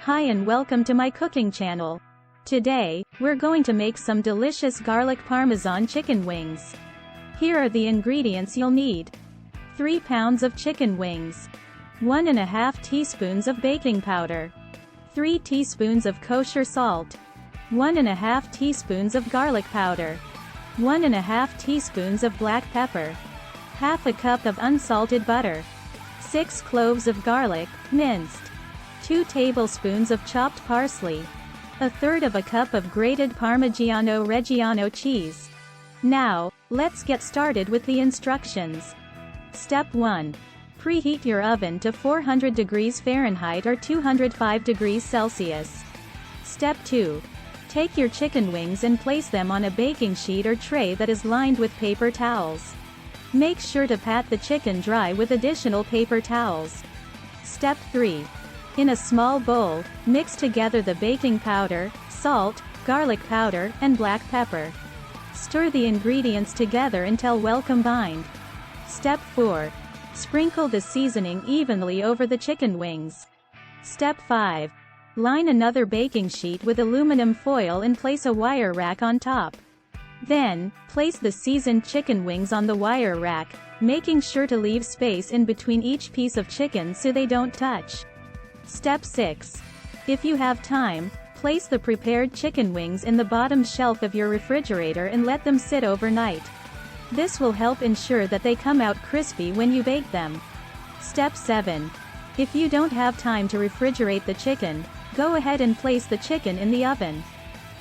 Hi and welcome to my cooking channel. Today, we're going to make some delicious garlic Parmesan chicken wings. Here are the ingredients you'll need. 3 pounds of chicken wings. 1½ teaspoons of baking powder. 3 teaspoons of kosher salt. 1½ teaspoons of garlic powder. 1½ teaspoons of black pepper. Half a cup of unsalted butter. 6 cloves of garlic, minced. 2 tablespoons of chopped parsley. 1/3 cup of grated Parmigiano Reggiano cheese. Now, let's get started with the instructions. Step 1. Preheat your oven to 400 degrees Fahrenheit or 205 degrees Celsius. Step 2. Take your chicken wings and place them on a baking sheet or tray that is lined with paper towels. Make sure to pat the chicken dry with additional paper towels. Step 3. In a small bowl, mix together the baking powder, salt, garlic powder, and black pepper. Stir the ingredients together until well combined. Step 4. Sprinkle the seasoning evenly over the chicken wings. Step 5. Line another baking sheet with aluminum foil and place a wire rack on top. Then, place the seasoned chicken wings on the wire rack, making sure to leave space in between each piece of chicken so they don't touch. Step 6. If you have time, place the prepared chicken wings in the bottom shelf of your refrigerator and let them sit overnight. This will help ensure that they come out crispy when you bake them. Step 7. If you don't have time to refrigerate the chicken, go ahead and place the chicken in the oven.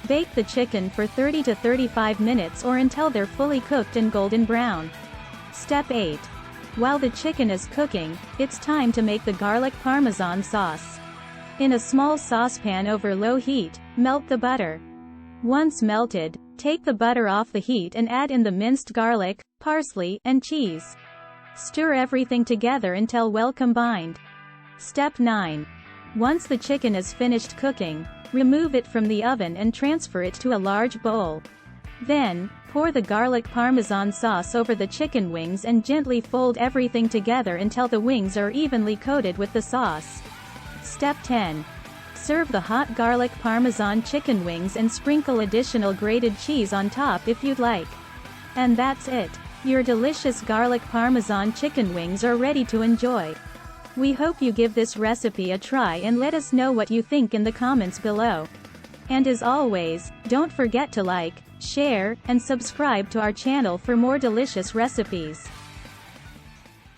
Bake the chicken for 30 to 35 minutes or until they're fully cooked and golden brown. Step 8. While the chicken is cooking, it's time to make the garlic Parmesan sauce. In a small saucepan over low heat, melt the butter. Once melted, take the butter off the heat and add in the minced garlic, parsley, and cheese. Stir everything together until well combined. Step 9. Once the chicken is finished cooking, remove it from the oven and transfer it to a large bowl. Then, pour the garlic Parmesan sauce over the chicken wings and gently fold everything together until the wings are evenly coated with the sauce. Step 10. Serve the hot garlic Parmesan chicken wings and sprinkle additional grated cheese on top if you'd like. And that's it. Your delicious garlic Parmesan chicken wings are ready to enjoy. We hope you give this recipe a try and let us know what you think in the comments below. And as always, don't forget to like, share, and subscribe to our channel for more delicious recipes.